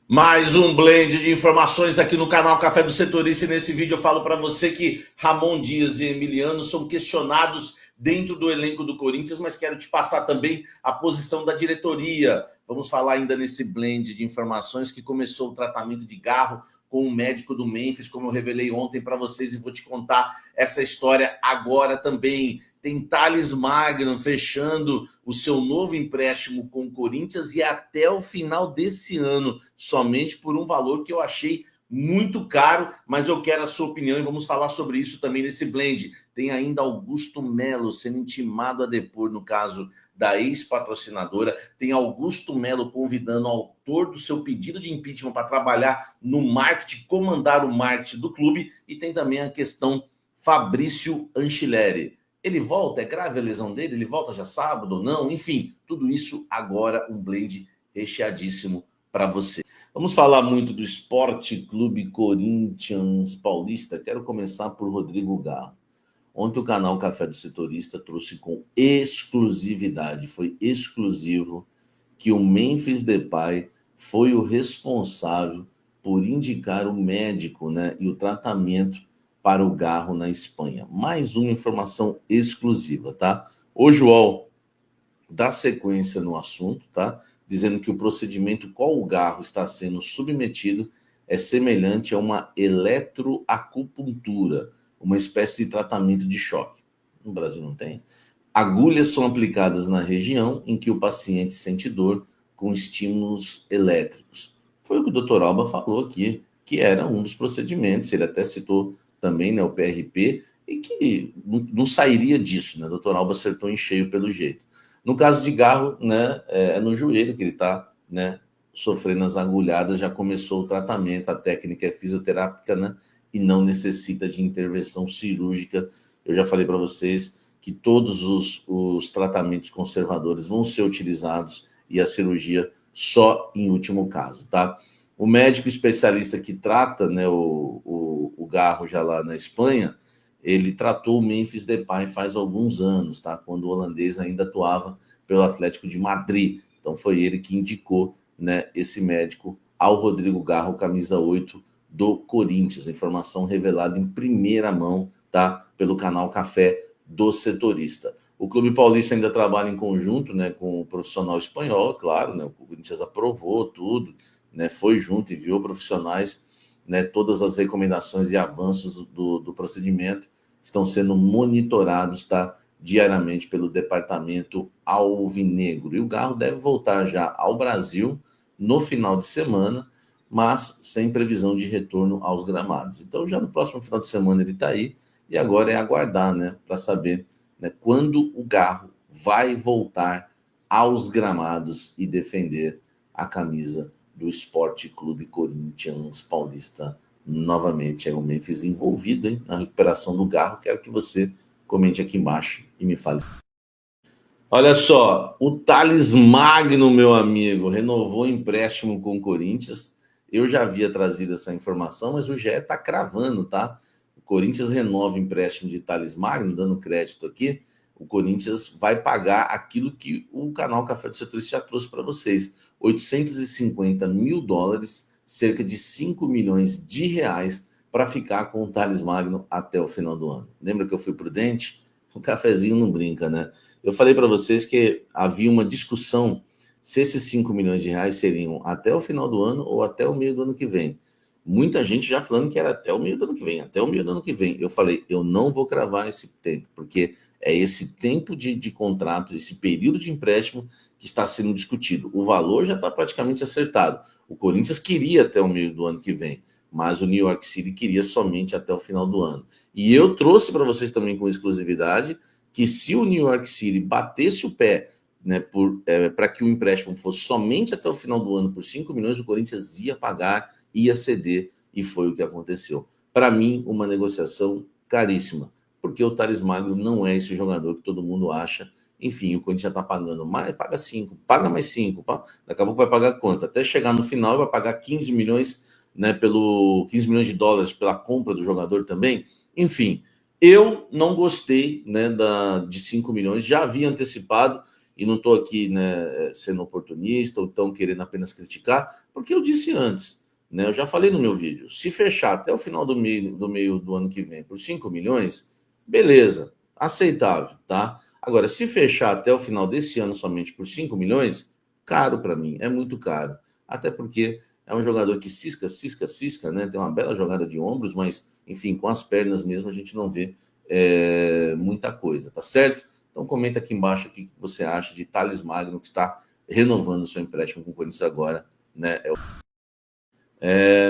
Mais um blend de informações aqui no canal Café do Setorista. E nesse vídeo eu falo para você que Ramon Dias e Emiliano são questionados dentro do elenco do Corinthians, mas quero te passar também a posição da diretoria. Vamos falar ainda nesse blend de informações que começou o tratamento de Garro com o médico do Memphis, como eu revelei ontem para vocês, e vou te contar essa história agora também. Tem Thales Magno fechando o seu novo empréstimo com o Corinthians e até o final desse ano, somente por um valor que eu achei muito caro, mas eu quero a sua opinião e vamos falar sobre isso também nesse blend. Tem ainda Augusto Melo sendo intimado a depor no caso da ex-patrocinadora, tem Augusto Melo convidando o autor do seu pedido de impeachment para trabalhar no marketing, comandar o marketing do clube, e tem também a questão Fabrício Anchileri. Ele volta? É grave a lesão dele? Ele volta já sábado ou não? Enfim, tudo isso agora, um blend recheadíssimo para você. Vamos falar muito do Esporte Clube Corinthians Paulista. Quero começar por Rodrigo Garro. Ontem o canal Café do Setorista trouxe com exclusividade, foi exclusivo, que o Memphis Depay foi o responsável por indicar o médico, né, e o tratamento para o Garro na Espanha. Mais uma informação exclusiva, tá? O João dá sequência no assunto, tá? Dizendo que o procedimento qual o Garro está sendo submetido é semelhante a uma eletroacupuntura, uma espécie de tratamento de choque. No Brasil não tem. Agulhas são aplicadas na região em que o paciente sente dor com estímulos elétricos. Foi o que o Dr. Alba falou aqui, que era um dos procedimentos. Ele até citou também, né, o PRP, e que não sairia disso, né? O Dr. Alba acertou em cheio pelo jeito. No caso de Garro, né, é no joelho que ele está, né, sofrendo as agulhadas, já começou o tratamento, a técnica é fisioterápica, né, e não necessita de intervenção cirúrgica. Eu já falei para vocês que todos os tratamentos conservadores vão ser utilizados e a cirurgia só em último caso, tá? O médico especialista que trata, né, o Garro já lá na Espanha, ele tratou o Memphis Depay faz alguns anos, tá? Quando o holandês ainda atuava pelo Atlético de Madrid. Então foi ele que indicou, né, esse médico ao Rodrigo Garro, camisa 8 do Corinthians. Informação revelada em primeira mão, tá? Pelo canal Café do Setorista. O Clube Paulista ainda trabalha em conjunto, né, com o profissional espanhol, claro, né? O Corinthians aprovou tudo, né? Foi junto e viu profissionais, né? Todas as recomendações e avanços do procedimento estão sendo monitorados, tá, diariamente pelo departamento alvinegro. E o Garro deve voltar já ao Brasil no final de semana, mas sem previsão de retorno aos gramados. Então, já no próximo final de semana ele está aí, e agora é aguardar, né, para saber, né, quando o Garro vai voltar aos gramados e defender a camisa do Esporte Clube Corinthians Paulista novamente. É o Memphis envolvido, hein, na recuperação do Garro. Quero que você comente aqui embaixo e me fale. Olha só, o Thales Magno, meu amigo, renovou o empréstimo com o Corinthians. Eu já havia trazido essa informação, mas o GE está cravando, tá? O Corinthians renova o empréstimo de Thales Magno, dando crédito aqui. O Corinthians vai pagar aquilo que o canal Café do Setorista já trouxe para vocês: $850 mil, cerca de 5 milhões de reais, para ficar com o Thales Magno até o final do ano. Lembra que eu fui prudente? O cafezinho não brinca, né? Eu falei para vocês que havia uma discussão se esses 5 milhões de reais seriam até o final do ano ou até o meio do ano que vem. Muita gente já falando que era até o meio do ano que vem, até o meio do ano que vem. Eu falei, eu não vou cravar esse tempo, porque é esse tempo de contrato, esse período de empréstimo que está sendo discutido. O valor já está praticamente acertado. O Corinthians queria até o meio do ano que vem, mas o New York City queria somente até o final do ano. E eu trouxe para vocês também com exclusividade que se o New York City batesse o pé, né, para que o empréstimo fosse somente até o final do ano por 5 milhões, o Corinthians ia pagar, ia ceder, e foi o que aconteceu. Para mim, uma negociação caríssima, porque o Thales Magno não é esse jogador que todo mundo acha. Enfim, o Corinthians já está pagando mais, paga 5, paga mais 5, daqui a pouco vai pagar quanto? Até chegar no final vai pagar 15 milhões, né, pelo 15 milhões de dólares pela compra do jogador também. Enfim, eu não gostei, né, de 5 milhões, já havia antecipado, e não estou aqui, né, sendo oportunista ou tão querendo apenas criticar, porque eu disse antes, né, eu já falei no meu vídeo, se fechar até o final do meio do ano que vem por 5 milhões, beleza, aceitável, tá? Agora, se fechar até o final desse ano somente por 5 milhões, caro para mim, é muito caro. Até porque é um jogador que cisca, né? Tem uma bela jogada de ombros, mas, enfim, com as pernas mesmo a gente não vê muita coisa, tá certo? Então comenta aqui embaixo o que você acha de Thales Magno, que está renovando seu empréstimo com o Corinthians agora, né?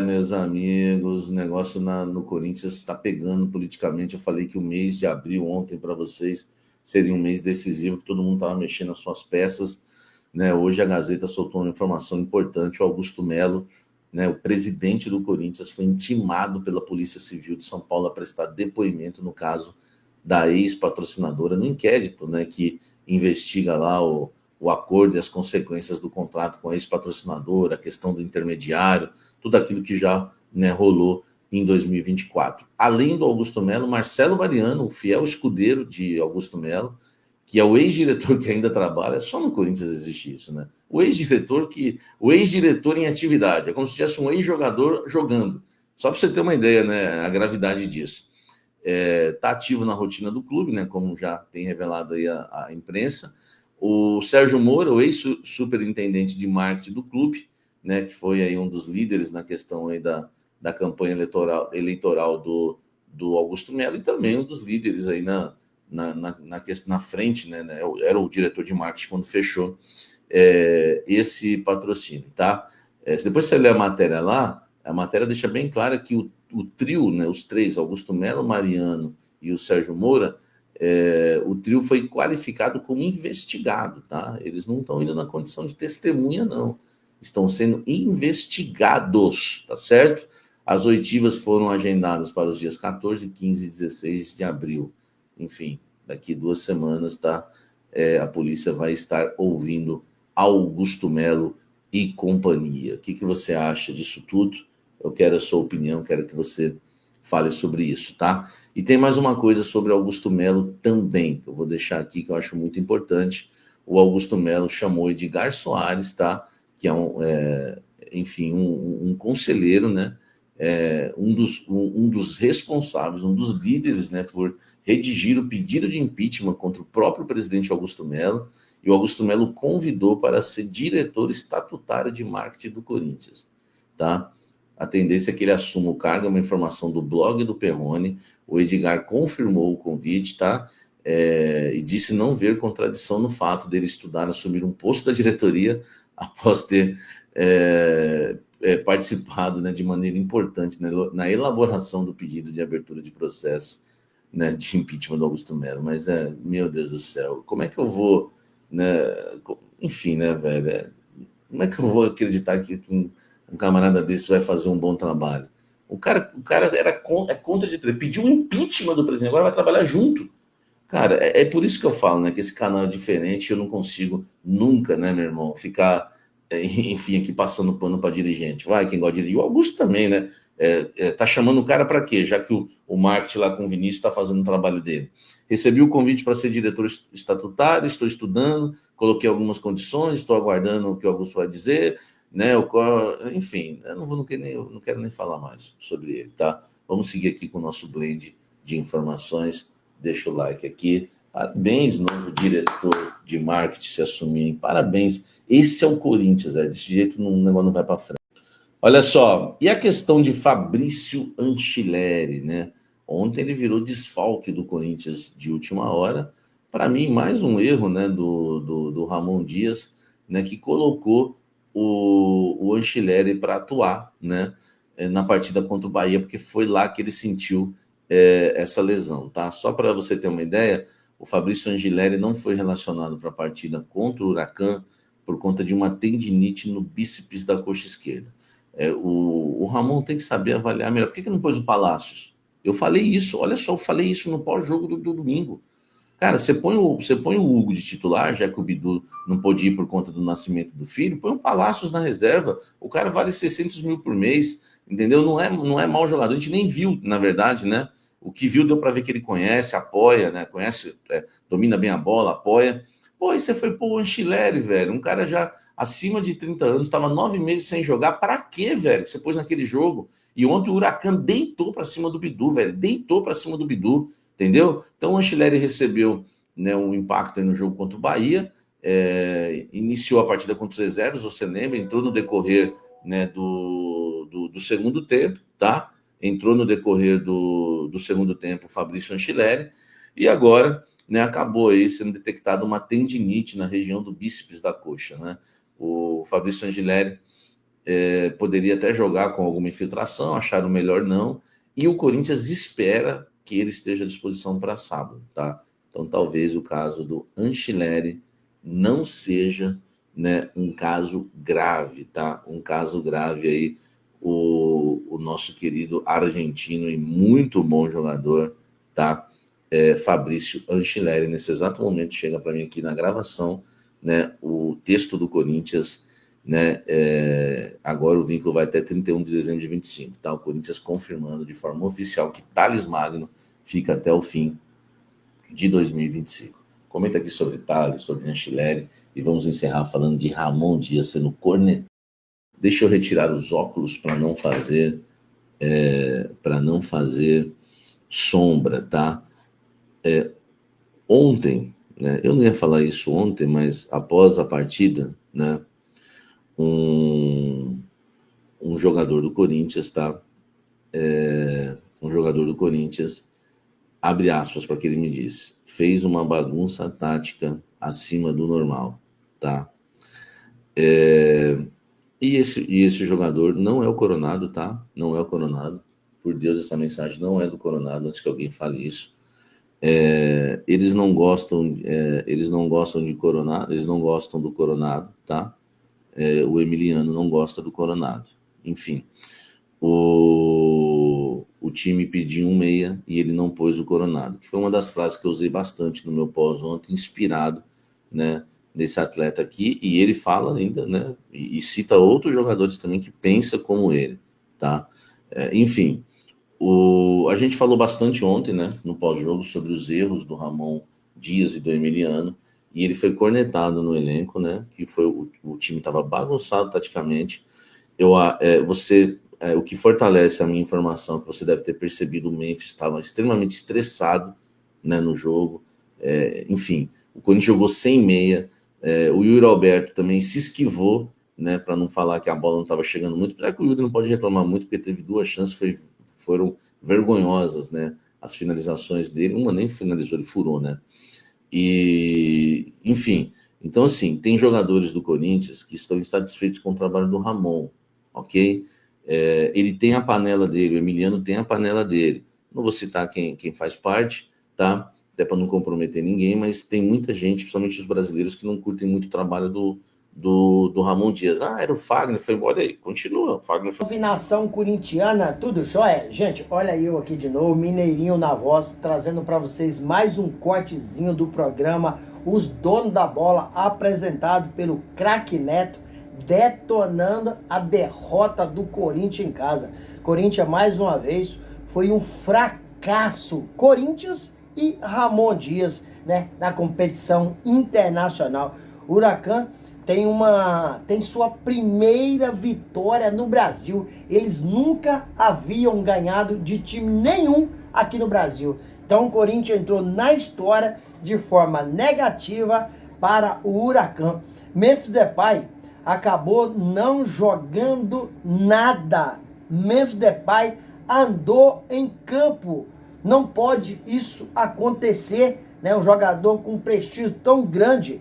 Meus amigos, o negócio no Corinthians está pegando politicamente. Eu falei que o mês de abril ontem para vocês seria um mês decisivo, que todo mundo estava mexendo as suas peças, né? Hoje a Gazeta soltou uma informação importante. O Augusto Melo, né, o presidente do Corinthians, foi intimado pela Polícia Civil de São Paulo a prestar depoimento no caso da ex-patrocinadora, no inquérito, né, que investiga lá o acordo e as consequências do contrato com a ex-patrocinadora, a questão do intermediário, tudo aquilo que já, né, rolou em 2024. Além do Augusto Melo, Marcelo Mariano, o fiel escudeiro de Augusto Melo, que é o ex-diretor que ainda trabalha, só no Corinthians existe isso, né? O ex-diretor em atividade, é como se tivesse um ex-jogador jogando. Só para você ter uma ideia, né, a gravidade disso. Está ativo na rotina do clube, né, como já tem revelado aí a imprensa. O Sérgio Moura, o ex-superintendente de marketing do clube, né, que foi aí um dos líderes na questão aí da campanha eleitoral do Augusto Melo, e também um dos líderes aí na frente, né, era o diretor de marketing quando fechou esse patrocínio, tá? Depois você lê a matéria lá, a matéria deixa bem clara que o trio, né, os três, Augusto Melo, Mariano e o Sérgio Moura, o trio foi qualificado como investigado, tá? Eles não estão indo na condição de testemunha, não. Estão sendo investigados, tá certo? As oitivas foram agendadas para os dias 14, 15 e 16 de abril. Enfim, daqui 2 semanas, tá? A polícia vai estar ouvindo Augusto Melo e companhia. O que você acha disso tudo? Eu quero a sua opinião, quero que você fale sobre isso, tá? E tem mais uma coisa sobre Augusto Melo também, que eu vou deixar aqui, que eu acho muito importante. O Augusto Melo chamou Edgar Soares, tá? Que é enfim, um conselheiro, né? Um dos responsáveis, um dos líderes, né, por redigir o pedido de impeachment contra o próprio presidente Augusto Melo, e o Augusto Melo convidou para ser diretor estatutário de marketing do Corinthians, tá? A tendência é que ele assuma o cargo, é uma informação do blog do Perrone. O Edgar confirmou o convite, tá? E disse não ver contradição no fato dele estudar assumir um posto da diretoria após ter participado, né, de maneira importante, né, na elaboração do pedido de abertura de processo, né, de impeachment do Augusto Melo. Mas, meu Deus do céu, como é que eu vou, né, enfim, né, velho, como é que eu vou acreditar que um camarada desse vai fazer um bom trabalho? O cara é contra de pediu um impeachment do presidente, agora vai trabalhar junto. Cara, é por isso que eu falo, né, que esse canal é diferente, eu não consigo nunca, né, meu irmão, ficar, enfim, aqui passando pano para dirigente. Vai, quem gosta de dirigir. O Augusto também, né? Tá chamando o cara para quê? Já que o marketing lá com o Vinícius está fazendo o trabalho dele. Recebi o convite para ser diretor estatutário, estou estudando, coloquei algumas condições, estou aguardando o que o Augusto vai dizer, né? Enfim, eu não quero nem falar mais sobre ele, tá? Vamos seguir aqui com o nosso blend de informações. Deixa o like aqui. Parabéns, novo diretor de marketing se assumir. Parabéns. Esse é o Corinthians, desse jeito o negócio não vai para frente. Olha só, e a questão de Fabrício Anchileri, né? Ontem ele virou desfalque do Corinthians de última hora. Para mim, mais um erro, né, do Ramon Dias, né, que colocou o Anchileri para atuar, né, na partida contra o Bahia, porque foi lá que ele sentiu essa lesão, tá? Só para você ter uma ideia, o Fabrício Anchileri não foi relacionado para a partida contra o Huracan por conta de uma tendinite no bíceps da coxa esquerda. O Ramon tem que saber avaliar melhor. Por que não pôs o Palácios? Eu falei isso, olha só, eu falei isso no pós-jogo do domingo. Cara, você põe o Hugo de titular, já que o Bidu não pôde ir por conta do nascimento do filho, põe o Palácios na reserva, o cara vale 600 mil por mês, entendeu? Não é mau jogador, a gente nem viu, na verdade, né? O que viu deu para ver que ele conhece, apoia, né? Conhece, domina bem a bola, apoia. Pô, e você foi pôr o Anchileri, velho, um cara já acima de 30 anos, estava 9 meses sem jogar, para quê, velho, que você pôs naquele jogo? E ontem o Huracan deitou para cima do Bidu, velho, deitou para cima do Bidu, entendeu? Então o Anchileri recebeu, né, um impacto aí no jogo contra o Bahia, iniciou a partida contra os reservas, você lembra, entrou no decorrer, né, do segundo tempo, tá? Entrou no decorrer do segundo tempo o Fabrício Anchileri, e agora, né, acabou aí sendo detectada uma tendinite na região do bíceps da coxa, né? O Fabrício Anchileri poderia até jogar com alguma infiltração, acharam melhor não, e o Corinthians espera que ele esteja à disposição para sábado, tá? Então talvez o caso do Anchileri não seja, né, um caso grave, tá? Um caso grave aí, o nosso querido argentino e muito bom jogador, tá? Fabrício Anchileri, nesse exato momento, chega para mim aqui na gravação, né, o texto do Corinthians, né, agora o vínculo vai até 31 de dezembro de 25, tá? O Corinthians confirmando de forma oficial que Thales Magno fica até o fim de 2025. Comenta aqui sobre Thales, sobre Anchileri, e vamos encerrar falando de Ramon Dias sendo cornetado. Deixa eu retirar os óculos para não fazer sombra, tá? Ontem, né, eu não ia falar isso ontem, mas após a partida, né, um jogador do Corinthians, tá? Um jogador do Corinthians, abre aspas para que ele me disse, fez uma bagunça tática acima do normal, tá? E esse jogador não é o Coronado, tá? Não é o Coronado. Por Deus, essa mensagem não é do Coronado, antes que alguém fale isso. Eles não gostam de Coronado, eles não gostam do Coronado, tá? O Emiliano não gosta do Coronado. Enfim, o time pediu um meia e ele não pôs o Coronado, que foi uma das frases que eu usei bastante no meu pós ontem, inspirado, né, nesse atleta aqui, e ele fala ainda, né, e cita outros jogadores também que pensam como ele, tá? Enfim, a gente falou bastante ontem, né, no pós-jogo, sobre os erros do Ramon Dias e do Emiliano, e ele foi cornetado no elenco, né, que foi o time estava bagunçado taticamente. O que fortalece a minha informação, que você deve ter percebido, o Memphis estava extremamente estressado, né, no jogo. Enfim, o Corinthians jogou sem meia, o Yuri Alberto também se esquivou, né, para não falar que a bola não estava chegando muito, apesar que o Yuri não pode reclamar muito, porque teve 2 chances, foram vergonhosas, né, as finalizações dele, uma nem finalizou, ele furou, né, e, enfim, então assim, tem jogadores do Corinthians que estão insatisfeitos com o trabalho do Ramon, ok? Ele tem a panela dele, o Emiliano tem a panela dele, não vou citar quem faz parte, tá? Até para não comprometer ninguém, mas tem muita gente, principalmente os brasileiros, que não curtem muito o trabalho do Ramon Dias. Era o Fagner, foi embora aí, continua, o Fagner foi... Combinação corintiana, tudo jóia? Gente, olha eu aqui de novo, Mineirinho na voz, trazendo para vocês mais um cortezinho do programa Os Donos da Bola, apresentado pelo craque Neto, detonando a derrota do Corinthians em casa. Corinthians, mais uma vez, foi um fracasso. Corinthians e Ramon Dias, né, na competição internacional. O Huracan tem sua primeira vitória no Brasil. Eles nunca haviam ganhado de time nenhum aqui no Brasil. Então o Corinthians entrou na história de forma negativa para o Huracan. Memphis Depay acabou não jogando nada. Memphis Depay andou em campo. Não pode isso acontecer, né? Um jogador com prestígio tão grande.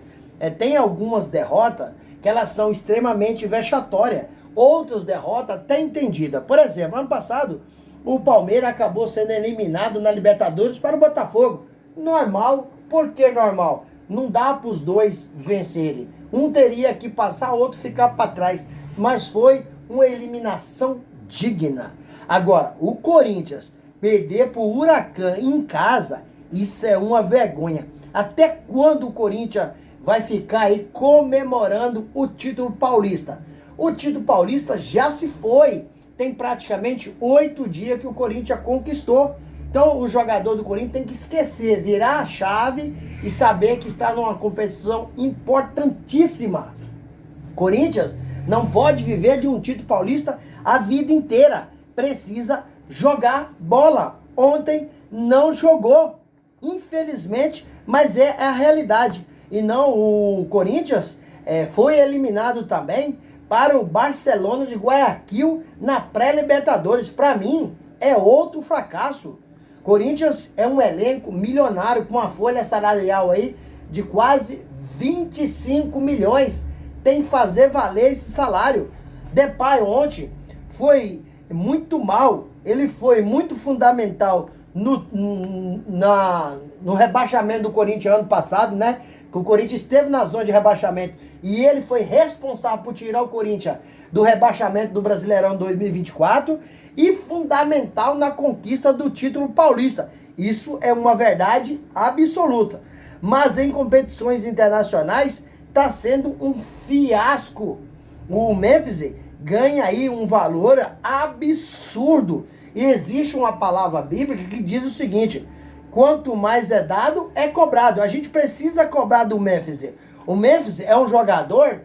Tem algumas derrotas que elas são extremamente vexatórias. Outras derrotas até entendidas. Por exemplo, ano passado, o Palmeiras acabou sendo eliminado na Libertadores para o Botafogo. Normal. Por que normal? Não dá para os dois vencerem. Um teria que passar, outro ficar para trás. Mas foi uma eliminação digna. Agora, o Corinthians perder para o Huracan em casa, isso é uma vergonha. Até quando o Corinthians vai ficar aí comemorando o título paulista? O título paulista já se foi. Tem praticamente 8 dias que o Corinthians conquistou. Então o jogador do Corinthians tem que esquecer, virar a chave e saber que está numa competição importantíssima. Corinthians não pode viver de um título paulista a vida inteira. Precisa jogar bola. Ontem não jogou, infelizmente, mas é a realidade. E não, o Corinthians foi eliminado também para o Barcelona de Guayaquil na pré-Libertadores. Para mim, é outro fracasso. Corinthians é um elenco milionário com uma folha salarial aí de quase 25 milhões. Tem que fazer valer esse salário. Depay ontem foi muito mal. Ele foi muito fundamental no rebaixamento do Corinthians ano passado, né? Que o Corinthians esteve na zona de rebaixamento e ele foi responsável por tirar o Corinthians do rebaixamento do Brasileirão 2024 e fundamental na conquista do título paulista. Isso é uma verdade absoluta. Mas em competições internacionais está sendo um fiasco. O Memphis ganha aí um valor absurdo. E existe uma palavra bíblica que diz o seguinte: quanto mais é dado, é cobrado. A gente precisa cobrar do Memphis. O Memphis é um jogador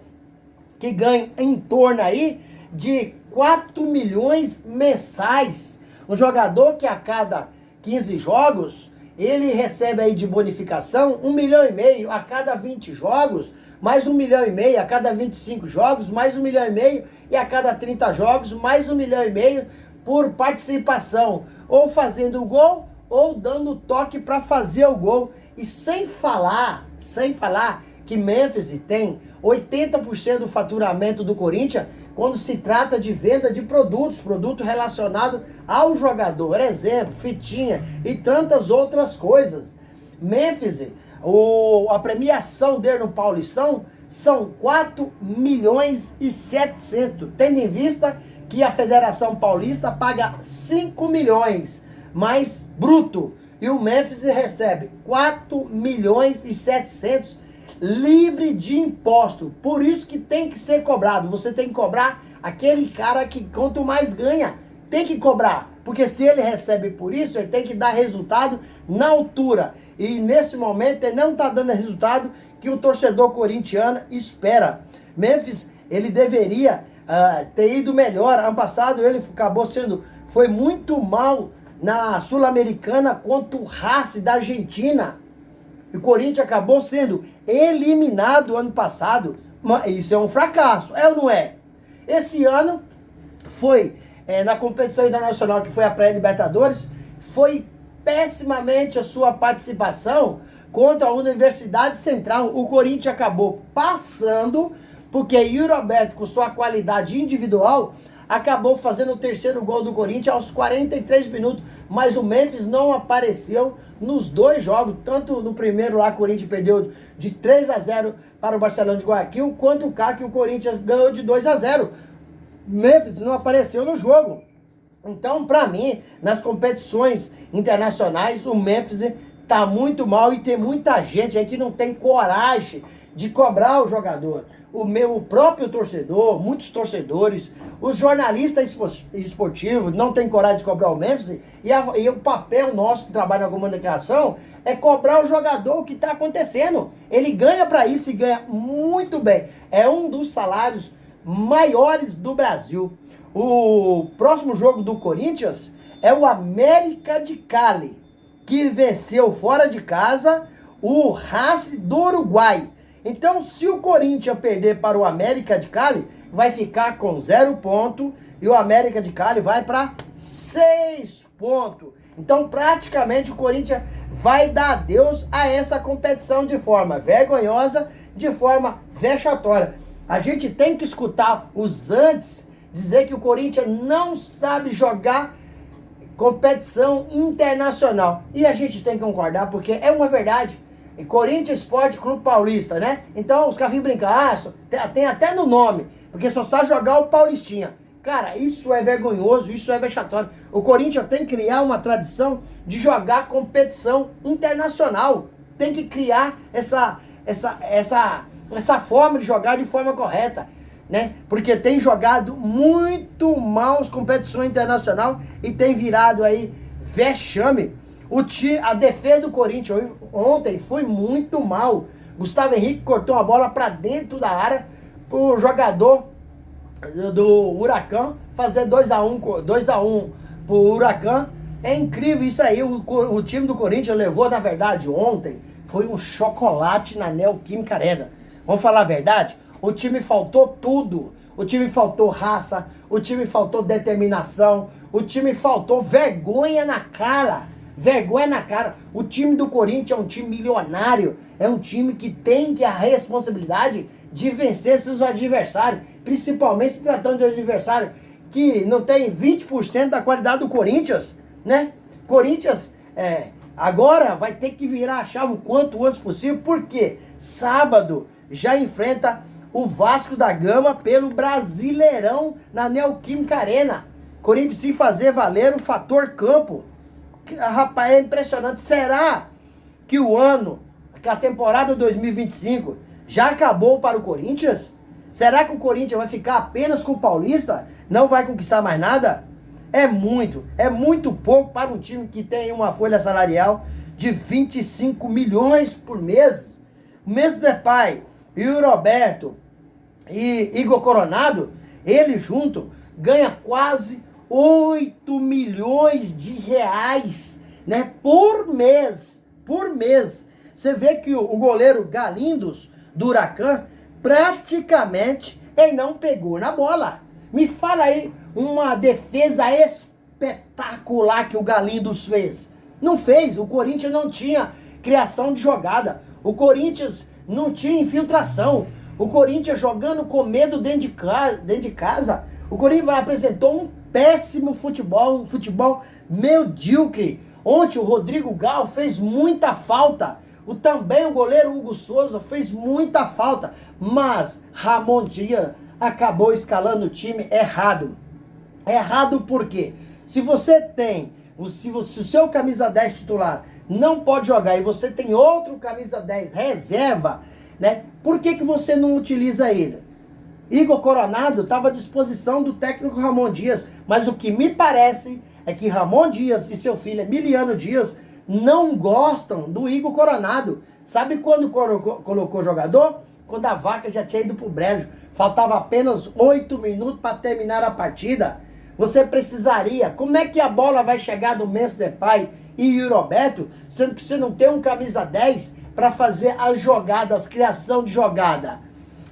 que ganha em torno aí de 4 milhões mensais. Um jogador que a cada 15 jogos, ele recebe aí de bonificação 1,5 milhão a cada 20 jogos, mais 1,5 milhão a cada 25 jogos, mais 1,5 milhão e a cada 30 jogos, mais 1,5 milhão por participação, ou fazendo o gol, ou dando toque para fazer o gol. E sem falar que Memphis tem 80% do faturamento do Corinthians quando se trata de venda de produto relacionado ao jogador, exemplo, fitinha e tantas outras coisas. Memphis, a premiação dele no Paulistão são 4 milhões e 700, tendo em vista que a Federação Paulista paga 5 milhões, mais bruto. E o Memphis recebe 4 milhões e 700 livre de imposto. Por isso que tem que ser cobrado. Você tem que cobrar aquele cara que quanto mais ganha, tem que cobrar. Porque se ele recebe por isso, ele tem que dar resultado na altura. E nesse momento ele não está dando resultado que o torcedor corintiano espera. Memphis, ele deveria ter ido melhor. Ano passado ele foi muito mal na Sul-Americana contra o Racing da Argentina. E o Corinthians acabou sendo eliminado ano passado. Isso é um fracasso, é ou não é? Esse ano foi na competição internacional que foi a pré-Libertadores, foi pessimamente a sua participação contra a Universidade Central. O Corinthians acabou passando porque Yuri Alberto, com sua qualidade individual, acabou fazendo o terceiro gol do Corinthians aos 43 minutos, mas o Memphis não apareceu nos dois jogos, tanto no primeiro lá, o Corinthians perdeu de 3-0 para o Barcelona de Guayaquil, quanto o cá que o Corinthians ganhou de 2-0. Memphis não apareceu no jogo. Então, para mim, nas competições internacionais, o Memphis tá muito mal e tem muita gente aí que não tem coragem de cobrar o jogador. O próprio torcedor, muitos torcedores, os jornalistas esportivos não têm coragem de cobrar o Memphis e o papel nosso que trabalha na comunicação é cobrar o jogador o que está acontecendo. Ele ganha para isso e ganha muito bem. É um dos salários maiores do Brasil. O próximo jogo do Corinthians é o América de Cali, que venceu fora de casa o Racing do Uruguai. Então, se o Corinthians perder para o América de Cali, vai ficar com 0 ponto e o América de Cali vai para 6 pontos. Então, praticamente, o Corinthians vai dar adeus a essa competição de forma vergonhosa, de forma vexatória. A gente tem que escutar os antes dizer que o Corinthians não sabe jogar competição internacional. E a gente tem que concordar, porque é uma verdade. Corinthians Esporte Clube Paulista, né? Então os caras vêm brincar, tem até no nome, porque só sabe jogar o Paulistinha. Cara, isso é vergonhoso, isso é vexatório. O Corinthians tem que criar uma tradição de jogar competição internacional. Tem que criar essa forma de jogar de forma correta, né? Porque tem jogado muito mal as competições internacionais e tem virado aí vexame. A defesa do Corinthians ontem foi muito mal. Gustavo Henrique cortou uma bola para dentro da área pro jogador do Huracan fazer 2-1 pro Huracan. É incrível isso aí. O time do Corinthians levou, na verdade, ontem, foi um chocolate na Neoquímica Arena. Vamos falar a verdade? O time faltou tudo. O time faltou raça, o time faltou determinação, o time faltou vergonha na cara. Vergonha na cara. O time do Corinthians é um time milionário. É um time que tem a responsabilidade de vencer seus adversários. Principalmente se tratando de adversário que não tem 20% da qualidade do Corinthians, né? Corinthians agora vai ter que virar a chave o quanto antes possível, porque sábado já enfrenta o Vasco da Gama pelo Brasileirão na Neoquímica Arena. Corinthians precisa fazer valer o fator campo. Rapaz, é impressionante. Será que a temporada 2025 já acabou para o Corinthians? Será que o Corinthians vai ficar apenas com o Paulista? Não vai conquistar mais nada? É muito pouco para um time que tem uma folha salarial de 25 milhões por mês. Memphis Depay e o Roberto e Igor Coronado, eles juntos ganham quase 8 milhões de reais, né, por mês. Você vê que o goleiro Galindos do Huracan praticamente ele não pegou na bola. Me fala aí uma defesa espetacular que o Galindos fez. Não fez. O Corinthians não tinha criação de jogada. O Corinthians não tinha infiltração. O Corinthians jogando com medo dentro de casa. O Corinthians apresentou um péssimo futebol, um futebol medíocre. Ontem o Rodrigo Gal fez muita falta. Também o goleiro Hugo Souza fez muita falta. Mas Ramon Dias acabou escalando o time errado. Errado por quê? Se o seu camisa 10 titular não pode jogar e você tem outro camisa 10 reserva, né? Por que você não utiliza ele? Igor Coronado estava à disposição do técnico Ramon Dias, mas o que me parece é que Ramon Dias e seu filho Emiliano Dias não gostam do Igor Coronado. Sabe quando colocou jogador? Quando a vaca já tinha ido pro brejo. Faltava apenas 8 minutos para terminar a partida. Você precisaria. Como é que a bola vai chegar do Memphis Depay e o Roberto, sendo que você não tem um camisa 10 para fazer as jogadas, criação de jogada,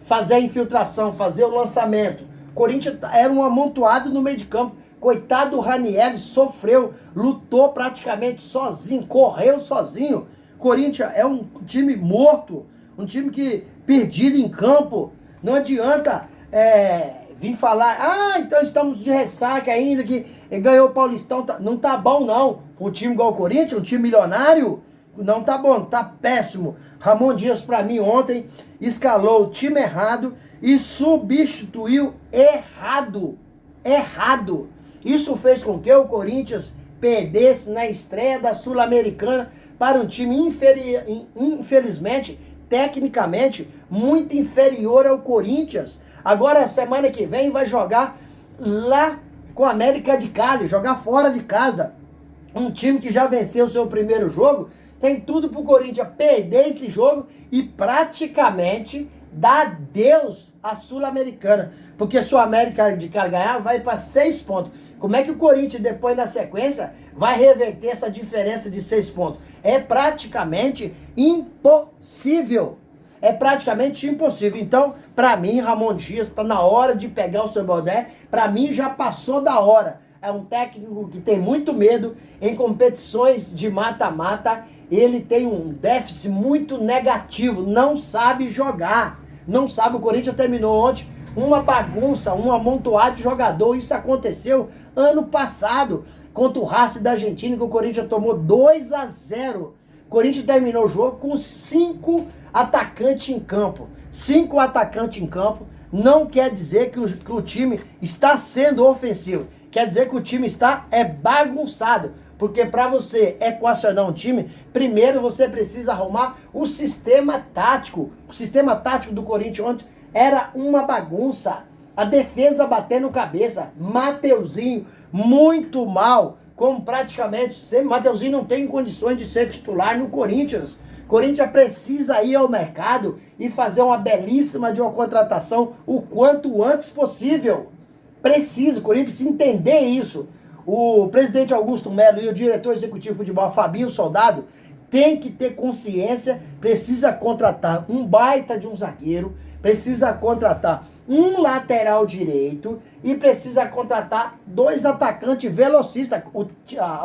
fazer a infiltração, fazer o lançamento? Corinthians era um amontoado no meio de campo. Coitado do Ranieri, sofreu, lutou praticamente sozinho, correu sozinho. Corinthians é um time morto, um time que perdido em campo. Não adianta vir falar, então estamos de ressaca ainda, que ganhou o Paulistão. Não tá bom não. Um time igual o Corinthians, um time milionário, não tá bom, tá péssimo. Ramon Dias, pra mim, ontem, escalou o time errado e substituiu errado. Isso fez com que o Corinthians perdesse na estreia da Sul-Americana para um time infelizmente, tecnicamente, muito inferior ao Corinthians. Agora, semana que vem, vai jogar lá com a América de Cali, jogar fora de casa. Um time que já venceu o seu primeiro jogo, tem tudo pro Corinthians perder esse jogo e praticamente dar adeus à Sul-Americana. Porque se o América de Cali ganhar, vai para 6 pontos. Como é que o Corinthians, depois na sequência, vai reverter essa diferença de 6 pontos? É praticamente impossível. Então, para mim, Ramon Dias está na hora de pegar o seu boné. Para mim, já passou da hora. É um técnico que tem muito medo em competições de mata-mata. Ele tem um déficit muito negativo. Não sabe jogar. Não sabe. O Corinthians terminou ontem uma bagunça, um amontoado de jogador. Isso aconteceu ano passado contra o Racing da Argentina, que o Corinthians tomou 2-0. O Corinthians terminou o jogo com 5 atacantes em campo. 5 atacantes em campo não quer dizer que o time está sendo ofensivo. Quer dizer que o time está bagunçado. Porque para você equacionar um time, primeiro você precisa arrumar o sistema tático. O sistema tático do Corinthians ontem era uma bagunça. A defesa batendo cabeça. Mateuzinho, muito mal. como praticamente sempre Mateuzinho não tem condições de ser titular no Corinthians. Corinthians precisa ir ao mercado e fazer uma belíssima de uma contratação o quanto antes possível. Precisa, o Corinthians precisa entender isso. O presidente Augusto Melo e o diretor executivo de futebol, Fabinho Soldado, tem que ter consciência, precisa contratar um baita de um zagueiro, precisa contratar um lateral direito e precisa contratar 2 atacantes velocistas.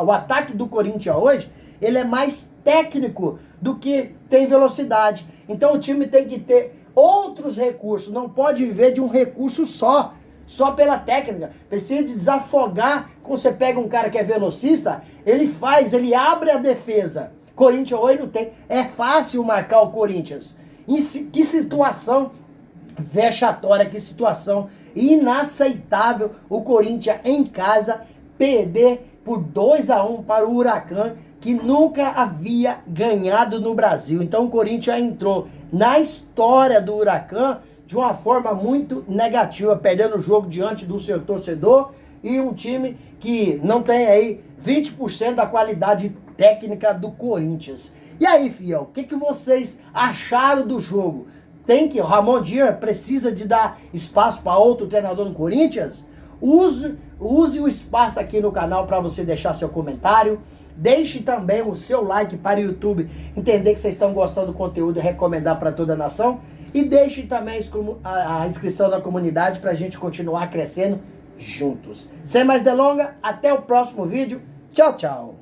O ataque do Corinthians hoje, ele é mais técnico do que tem velocidade. Então o time tem que ter outros recursos, não pode viver de um recurso só pela técnica. Precisa desafogar. Quando você pega um cara que é velocista, ele abre a defesa. Corinthians hoje não tem. É fácil marcar o Corinthians. Que situação vexatória, que situação inaceitável o Corinthians em casa perder por 2-1 para o Huracan, que nunca havia ganhado no Brasil. Então o Corinthians entrou na história do Huracan de uma forma muito negativa, perdendo o jogo diante do seu torcedor e um time que não tem aí 20% da qualidade técnica do Corinthians. E aí, fiel, o que vocês acharam do jogo? O Ramon Dias precisa de dar espaço para outro treinador no Corinthians? Use o espaço aqui no canal para você deixar seu comentário. Deixe também o seu like para o YouTube entender que vocês estão gostando do conteúdo e recomendar para toda a nação. E deixe também a inscrição na comunidade para a gente continuar crescendo juntos. Sem mais delongas, até o próximo vídeo. Tchau, tchau.